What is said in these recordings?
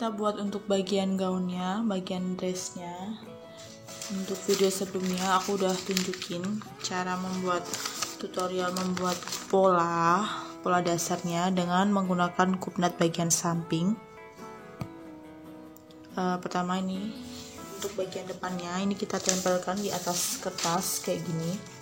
kita buat untuk bagian gaunnya, bagian dressnya. Untuk video sebelumnya aku udah tunjukin cara membuat tutorial membuat pola dasarnya dengan menggunakan kupnat bagian samping. Pertama ini untuk bagian depannya, ini kita tempelkan di atas kertas kayak gini.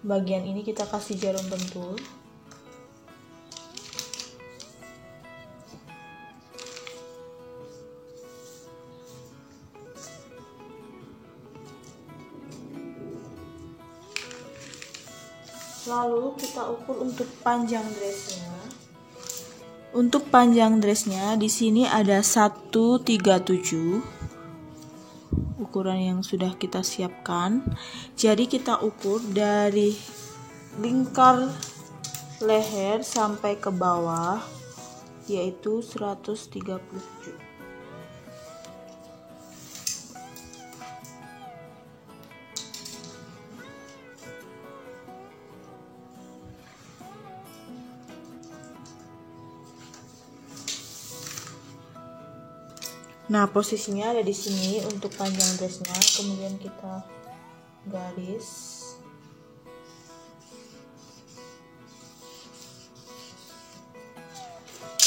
Bagian ini kita kasih jarum pentul. Lalu kita ukur untuk panjang dressnya. Untuk panjang dressnya di sini ada 137 ukuran yang sudah kita siapkan. Jadi kita ukur dari lingkar leher sampai ke bawah yaitu 137. Nah, posisinya ada di sini untuk panjang dressnya, kemudian kita garis.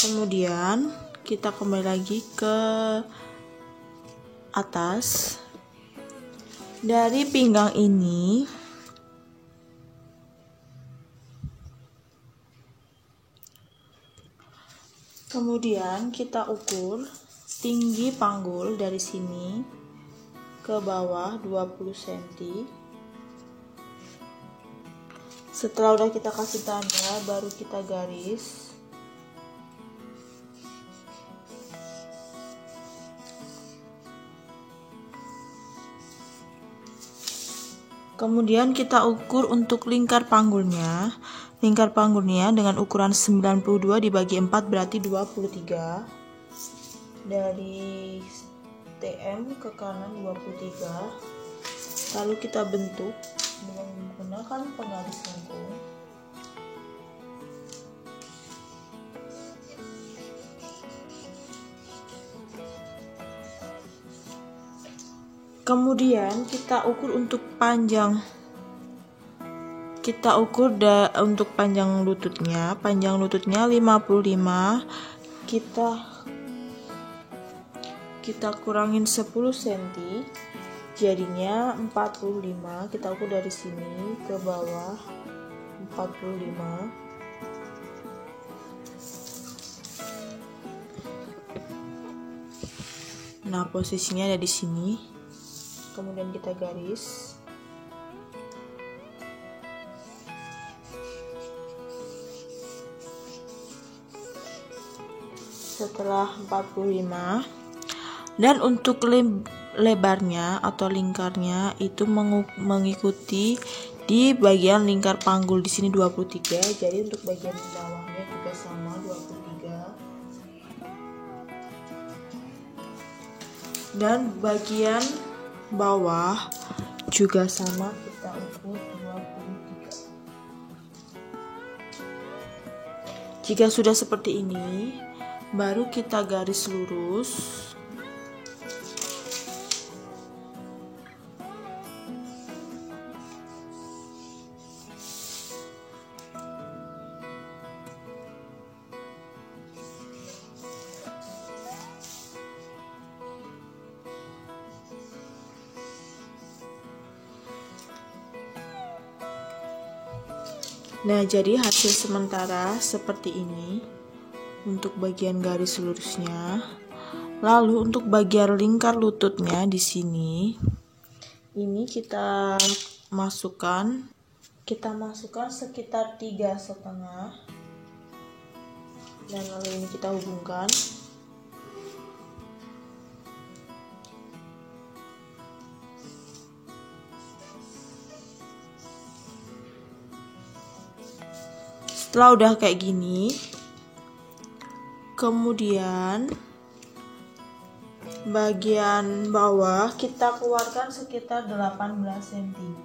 Kemudian kita kembali lagi ke atas. Dari pinggang ini kemudian kita ukur tinggi panggul dari sini ke bawah 20 cm. Setelah udah kita kasih tanda, baru kita garis. Kemudian kita ukur untuk lingkar panggulnya. Lingkar panggulnya dengan ukuran 92 dibagi 4 berarti 23. Dari TM ke kanan 23. Lalu kita bentuk dengan menggunakan penggaris lengkung. Kemudian kita ukur untuk panjang. Kita ukur untuk panjang lututnya. Panjang lututnya 55. Kita kurangin 10 cm. Jadinya 45. Kita ukur dari sini ke bawah 45. Nah, posisinya ada di sini. Kemudian kita garis. Setelah 45, dan untuk lebarnya atau lingkarnya itu mengikuti di bagian lingkar panggul di sini 23. Jadi untuk bagian bawahnya juga sama 23. Dan bagian bawah juga sama, kita ukur 23. Jika sudah seperti ini, baru kita garis lurus. Nah, jadi hasil sementara seperti ini untuk bagian garis lurusnya. Lalu untuk bagian lingkar lututnya di sini, ini kita masukkan sekitar 3,5. Dan lalu ini kita hubungkan. Setelah udah kayak gini, kemudian bagian bawah kita keluarkan sekitar 18 cm.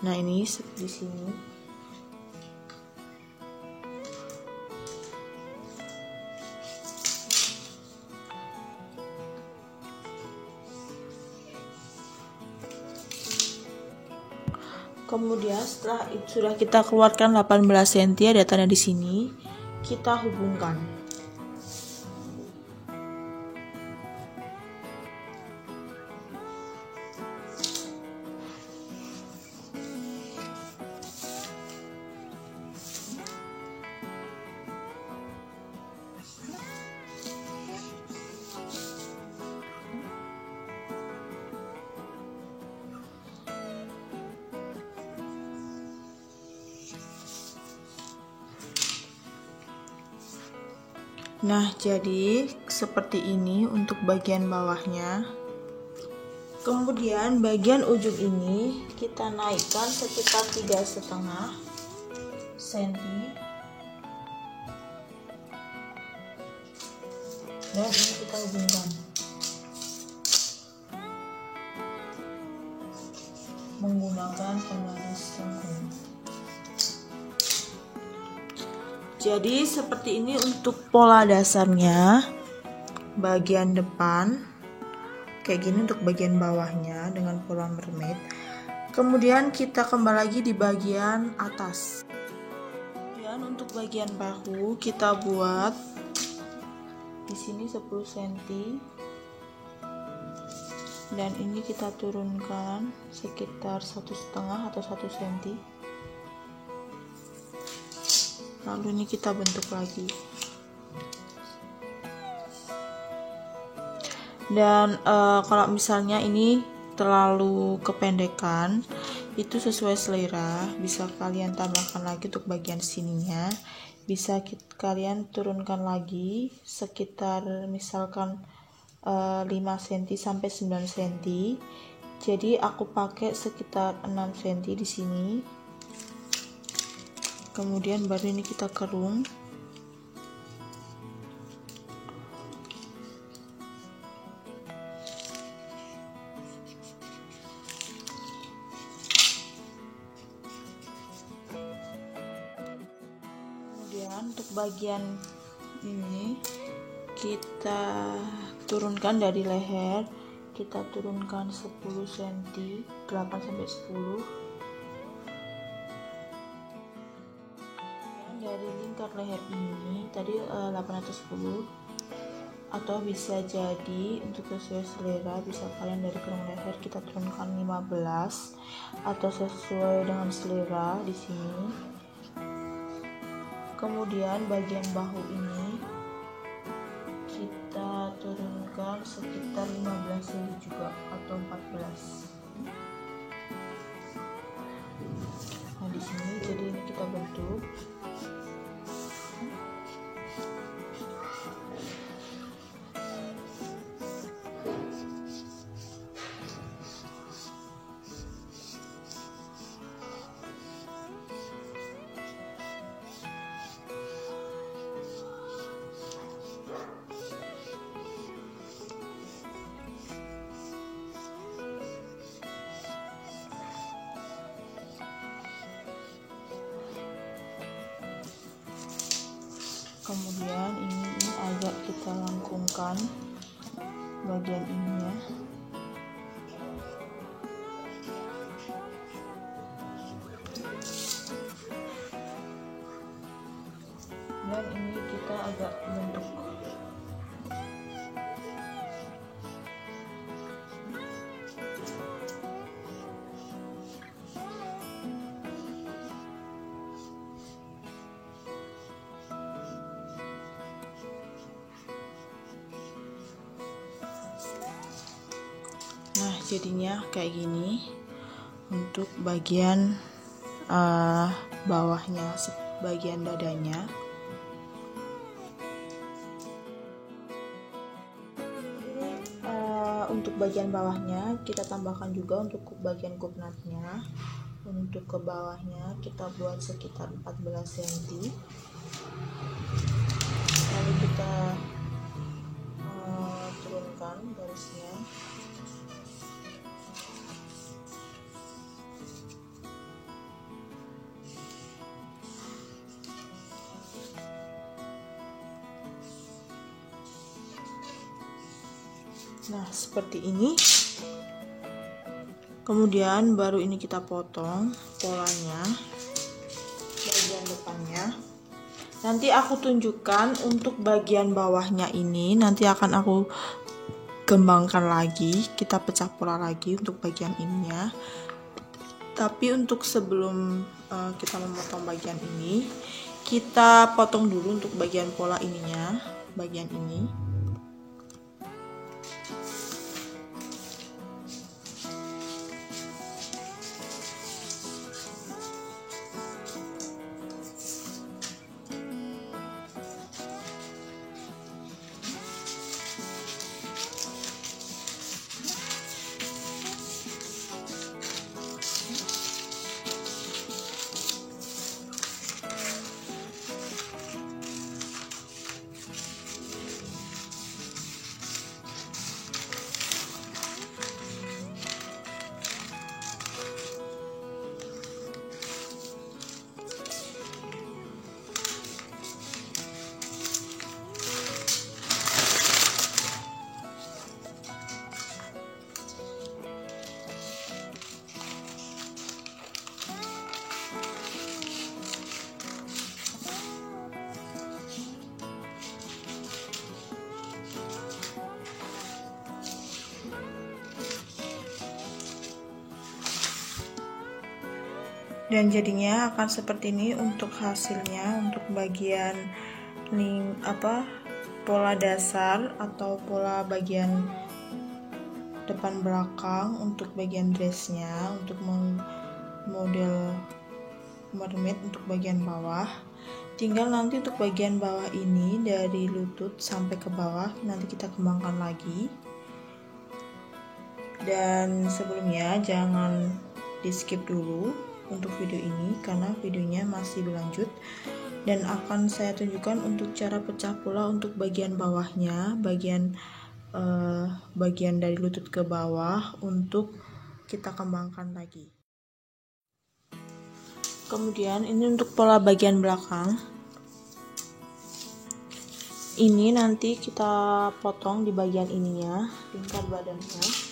Nah, ini di sini. Kemudian setelah itu sudah kita keluarkan 18 cm, ada tanda di sini, kita hubungkan. Nah, jadi seperti ini untuk bagian bawahnya. Kemudian bagian ujung ini kita naikkan sekitar 3,5 cm. Dan ini kita hubungkan menggunakan penggaris lengkung. Jadi seperti ini untuk pola dasarnya. Bagian depan kayak gini untuk bagian bawahnya dengan pola mermaid. Kemudian kita kembali lagi di bagian atas. Kemudian untuk bagian bahu kita buat di sini 10 cm. Dan ini kita turunkan sekitar 1,5 atau 1 cm. Lalu ini kita bentuk lagi. Dan kalau misalnya ini terlalu kependekan, itu sesuai selera, bisa kalian tambahkan lagi untuk bagian sininya. Bisa kalian turunkan lagi sekitar misalkan 5 cm sampai 9 cm. Jadi aku pakai sekitar 6 cm di sini. Kemudian baru ini kita kerung. Kemudian untuk bagian ini kita turunkan dari leher, kita turunkan 10 cm, 8 sampai 10. Dari lingkar leher ini tadi 8 atau 10, atau bisa jadi untuk sesuai selera, bisa kalian dari kerung leher kita turunkan 15 atau sesuai dengan selera di sini. Kemudian bagian bahu ini kita turunkan sekitar 15 cm juga atau 14. Nah, di sini jadi ini kita bentuk. Kemudian ini agak kita lengkungkan bagian ininya. Dan ini kita agak bentuk. Nah, jadinya kayak gini untuk bagian bawahnya, bagian dadanya. Untuk bagian bawahnya kita tambahkan juga untuk bagian kupnatnya. Untuk ke bawahnya kita buat sekitar 14 cm. Lalu kita garisnya. Nah, seperti ini. Kemudian baru ini kita potong polanya, bagian depannya. Nanti aku tunjukkan untuk bagian bawahnya ini, nanti akan aku kembangkan lagi, kita pecah pola lagi untuk bagian ininya. Tapi untuk sebelum kita memotong bagian ini, kita potong dulu untuk bagian pola ininya, bagian ini. Dan jadinya akan seperti ini untuk hasilnya, untuk bagian pola dasar atau pola bagian depan belakang untuk bagian dressnya, untuk model mermaid untuk bagian bawah. Tinggal nanti untuk bagian bawah ini dari lutut sampai ke bawah nanti kita kembangkan lagi. Dan sebelumnya jangan di skip dulu untuk video ini karena videonya masih berlanjut, dan akan saya tunjukkan untuk cara pecah pola untuk bagian bawahnya, bagian dari lutut ke bawah untuk kita kembangkan lagi. Kemudian ini untuk pola bagian belakang, ini nanti kita potong di bagian ininya, lingkar badannya.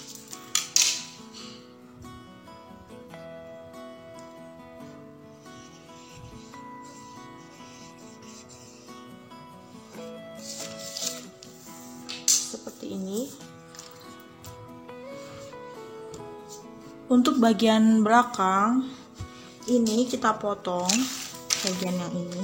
Seperti ini. Untuk bagian belakang ini kita potong bagian yang ini.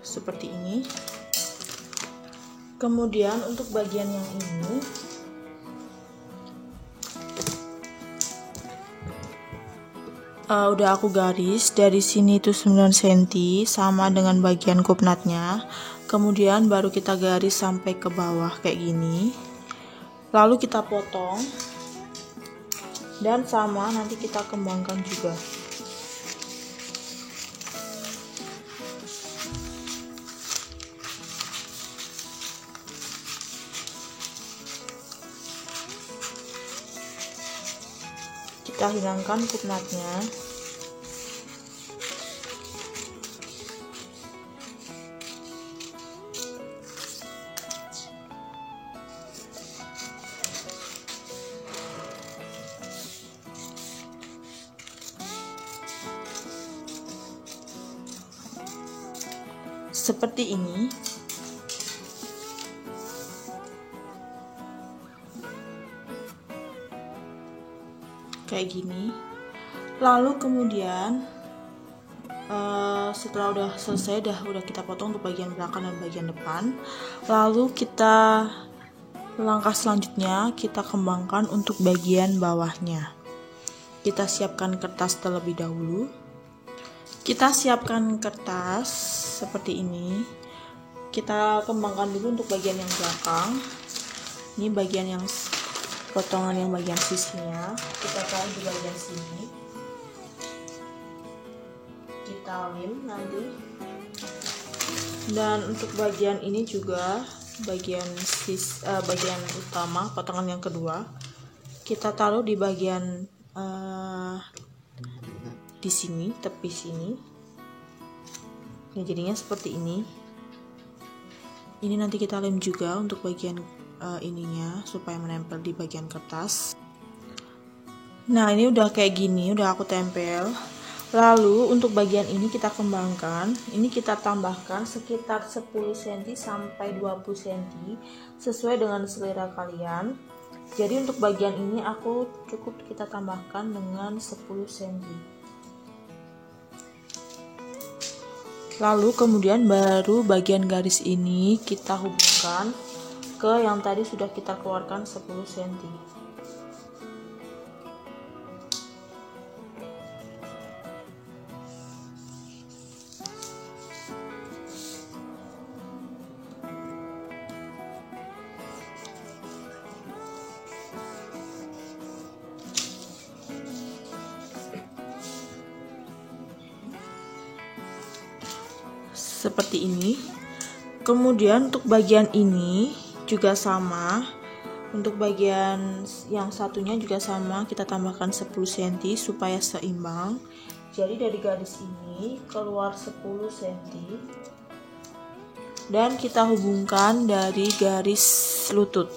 Seperti ini. Kemudian untuk bagian yang ini udah aku garis dari sini itu 9 cm sama dengan bagian kupnatnya. Kemudian baru kita garis sampai ke bawah kayak gini. Lalu kita potong. Dan sama nanti kita kembangkan juga. Kita hilangkan kupnatnya. Seperti ini. Kayak gini. Lalu kemudian setelah udah selesai, udah kita potong untuk bagian belakang dan bagian depan. Lalu kita langkah selanjutnya kita kembangkan untuk bagian bawahnya. Kita siapkan kertas terlebih dahulu. Kita siapkan kertas seperti ini. Kita kembangkan dulu untuk bagian yang belakang. Ini bagian yang potongan yang bagian sisinya, kita taruh di bagian sini. kita lem nanti. Dan untuk bagian ini juga bagian utama, potongan yang kedua kita taruh di bagian di sini, tepi sini. Ya, jadinya seperti ini. Ini nanti kita lem juga untuk bagian ininya supaya menempel di bagian kertas. Nah, ini udah kayak gini, udah aku tempel. Lalu untuk bagian ini kita kembangkan. Ini kita tambahkan sekitar 10 cm sampai 20 cm sesuai dengan selera kalian. Jadi untuk bagian ini aku cukup kita tambahkan dengan 10 cm. Lalu kemudian baru bagian garis ini kita hubungkan ke yang tadi sudah kita keluarkan 10 cm. Seperti ini. Kemudian untuk bagian ini juga sama. Untuk bagian yang satunya juga sama, kita tambahkan 10 cm supaya seimbang. Jadi dari garis ini keluar 10 cm dan kita hubungkan dari garis lutut.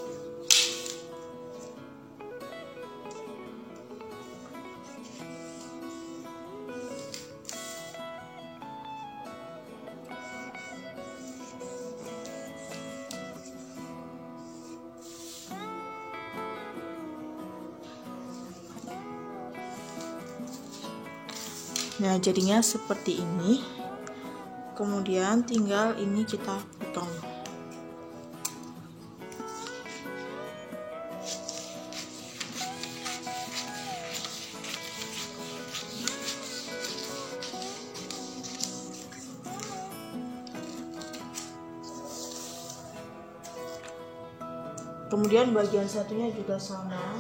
Nah, jadinya seperti ini. Kemudian tinggal ini kita potong. Kemudian bagian satunya juga sama.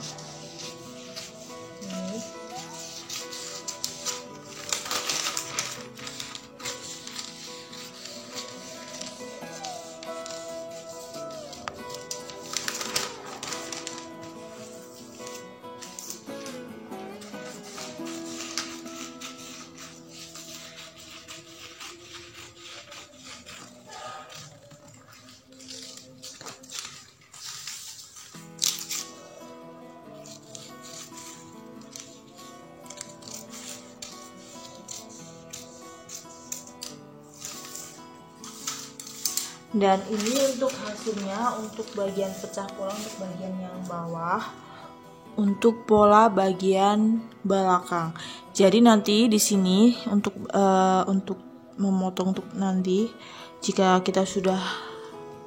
Dan ini untuk hasilnya, untuk bagian pecah pola, untuk bagian yang bawah, untuk pola bagian belakang. Jadi nanti di sini untuk memotong untuk nanti, jika kita sudah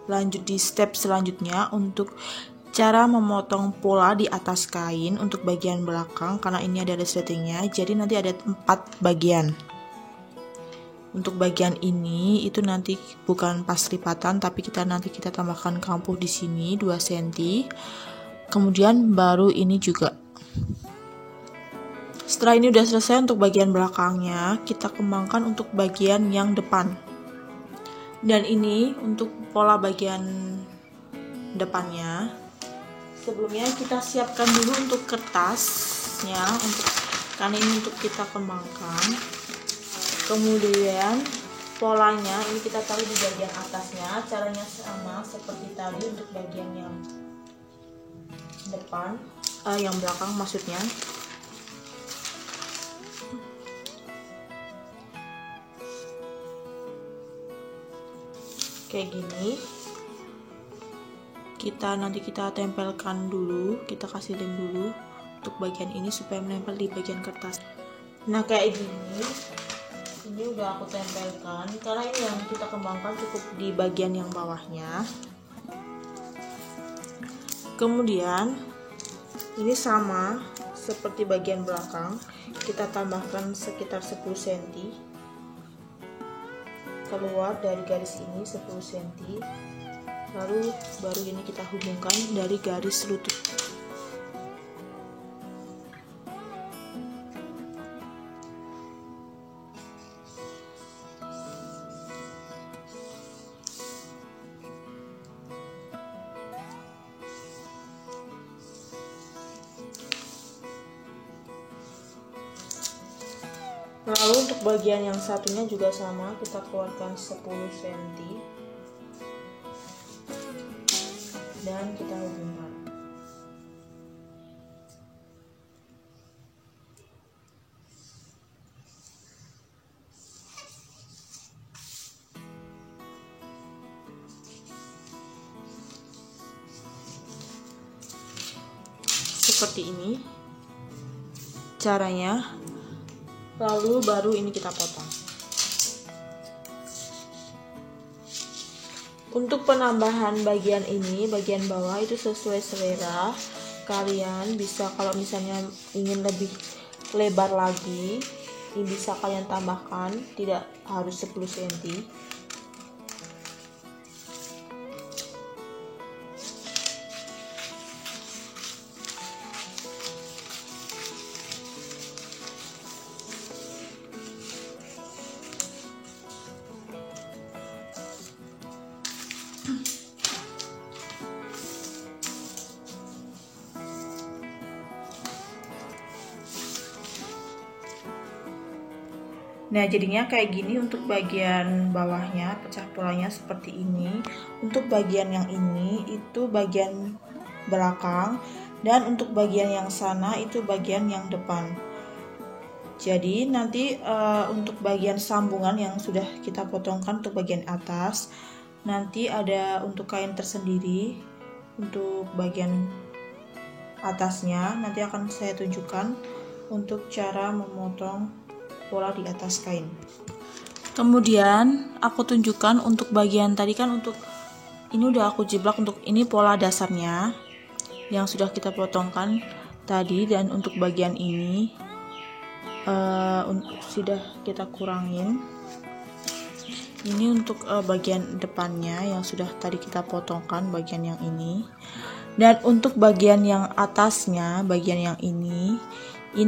lanjut di step selanjutnya untuk cara memotong pola di atas kain untuk bagian belakang, karena ini ada resletingnya. Jadi nanti ada 4 bagian. Untuk bagian ini itu nanti bukan pas lipatan, tapi kita tambahkan kampuh di sini 2 cm. Kemudian baru ini juga. Setelah ini udah selesai untuk bagian belakangnya, kita kembangkan untuk bagian yang depan. Dan ini untuk pola bagian depannya. Sebelumnya kita siapkan dulu untuk kertasnya, karena ini untuk kita kembangkan. Kemudian polanya ini kita taruh di bagian atasnya. Caranya sama seperti tadi untuk bagian yang depan, yang belakang maksudnya. Kayak gini. Nanti kita tempelkan dulu, kita kasih lem dulu untuk bagian ini supaya menempel di bagian kertas. Nah, kayak gini. Ini udah aku tempelkan, karena ini yang kita kembangkan cukup di bagian yang bawahnya. Kemudian ini sama seperti bagian belakang, kita tambahkan sekitar 10 cm keluar dari garis ini 10 cm. Lalu baru ini kita hubungkan dari garis lutut. Lalu untuk bagian yang satunya juga sama, kita keluarkan 10 cm dan kita hubungkan. Seperti ini caranya. Lalu baru ini kita potong. Untuk penambahan bagian ini, bagian bawah itu sesuai selera. Kalian bisa, kalau misalnya ingin lebih lebar lagi, ini bisa kalian tambahkan, tidak harus 10 cm. Nah, jadinya kayak gini untuk bagian bawahnya, pecah polanya seperti ini. Untuk bagian yang ini itu bagian belakang, dan untuk bagian yang sana itu bagian yang depan. Jadi nanti untuk bagian sambungan yang sudah kita potongkan untuk bagian atas, nanti ada untuk kain tersendiri. Untuk bagian atasnya nanti akan saya tunjukkan untuk cara memotong pola di atas kain. Kemudian aku tunjukkan untuk bagian tadi kan, untuk ini udah aku jiplak, untuk ini pola dasarnya yang sudah kita potongkan tadi, dan untuk bagian ini sudah kita kurangin. Ini untuk bagian depannya yang sudah tadi kita potongkan, bagian yang ini. Dan untuk bagian yang atasnya, bagian yang ini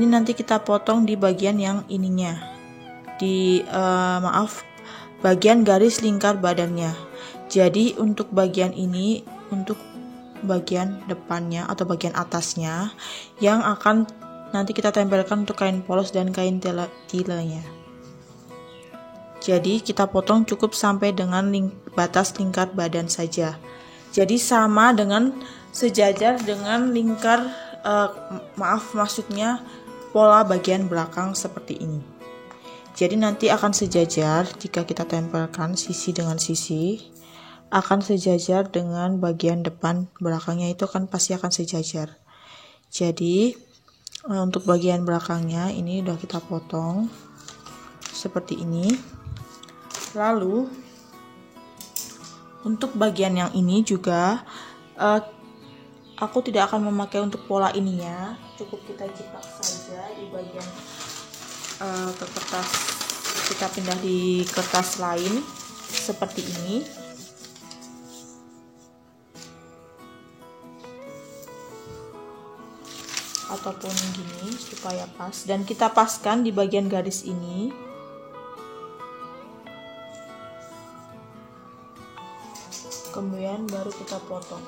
nanti kita potong di bagian yang ininya, di bagian garis lingkar badannya. Jadi untuk bagian ini, untuk bagian depannya atau bagian atasnya yang akan nanti kita tempelkan untuk kain polos dan kain tilenya. Jadi kita potong cukup sampai dengan batas lingkar badan saja. Jadi sama dengan sejajar dengan lingkar maksudnya pola bagian belakang seperti ini. Jadi nanti akan sejajar jika kita tempelkan sisi dengan sisi, akan sejajar dengan bagian depan belakangnya, itu kan pasti akan sejajar. Jadi untuk bagian belakangnya ini udah kita potong seperti ini. Lalu untuk bagian yang ini juga aku tidak akan memakai untuk pola ininya, cukup kita jiplak saja di bagian ke kertas, kita pindah di kertas lain seperti ini. Ataupun gini supaya pas, dan kita paskan di bagian garis ini. Kemudian baru kita potong.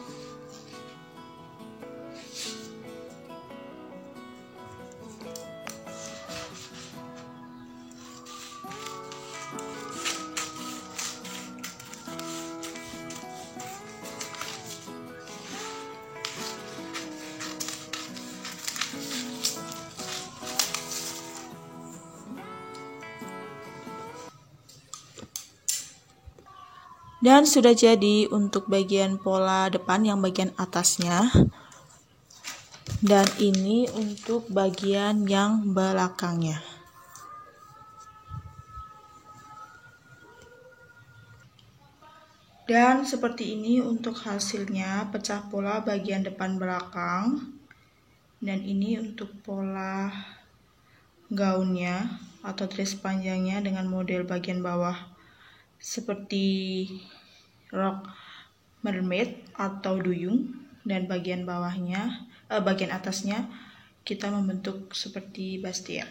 Dan sudah jadi untuk bagian pola depan yang bagian atasnya. Dan ini untuk bagian yang belakangnya. Dan seperti ini untuk hasilnya, pecah pola bagian depan belakang. Dan ini untuk pola gaunnya atau dress panjangnya dengan model bagian bawah seperti rok mermaid atau duyung, dan bagian bawahnya bagian atasnya kita membentuk seperti bustier.